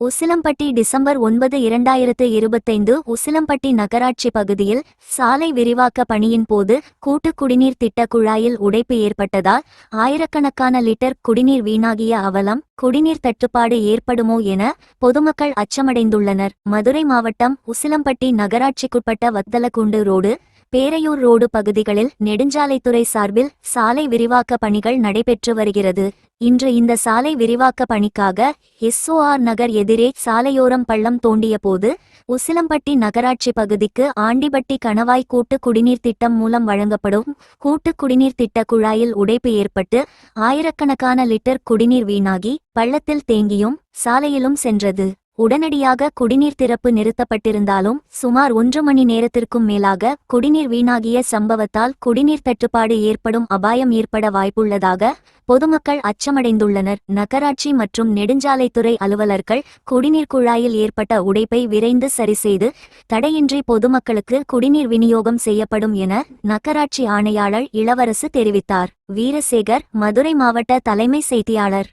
Usilampatti December 9, 2025 Usilampatti நகராட்சி பகுதியில் சாலை விரிவாக்க பணியின் போது கூட்டு குடிநீர் திட்ட குழாயில் உடைப்பு ஏற்பட்டதால் ஆயிரக்கணக்கான லிட்டர் குடிநீர் வீணாகிய அவலம், குடிநீர் தட்டுப்பாடு ஏற்படுமோ என பொதுமக்கள் அச்சமடைந்துள்ளனர். மதுரை மாவட்டம் உசிலம்பட்டி நகராட்சிக்குட்பட்ட வத்தலக்குண்டு ரோடு, பேரையூர் ரோடு பகுதிகளில் நெடுஞ்சாலைத்துறை சார்பில் சாலை விரிவாக்க பணிகள் நடைபெற்று வருகிறது. இன்று இந்த சாலை விரிவாக்க பணிக்காக SOR நகர் எதிரே சாலையோரம் பள்ளம் தோண்டிய போது உசிலம்பட்டி நகராட்சி பகுதிக்கு ஆண்டிபட்டி கணவாய் கூட்டு குடிநீர் திட்டம் மூலம் வழங்கப்படும் கூட்டு குடிநீர் திட்ட குழாயில் உடைப்பு ஏற்பட்டு ஆயிரக்கணக்கான லிட்டர் குடிநீர் வீணாகி பள்ளத்தில் தேங்கியும் சாலையிலும் சென்றது. உடனடியாக குடிநீர் திறப்பு நிறுத்தப்பட்டிருந்தாலும் சுமார் 1 மணி நேரத்திற்கும் மேலாக குடிநீர் வீணாகிய சம்பவத்தால் குடிநீர் தட்டுப்பாடு ஏற்படும் அபாயம் ஏற்பட வாய்ப்புள்ளதாக பொதுமக்கள் அச்சமடைந்துள்ளனர். நகராட்சி மற்றும் நெடுஞ்சாலைத்துறை அலுவலர்கள் குடிநீர் குழாயில் ஏற்பட்ட உடைப்பை விரைந்து சரிசெய்து தடையின்றி பொதுமக்களுக்கு குடிநீர் விநியோகம் செய்யப்படும் என நகராட்சி ஆணையாளர் இளவரசு தெரிவித்தார். வீரசேகர், மதுரை மாவட்ட தலைமை செய்தியாளர்.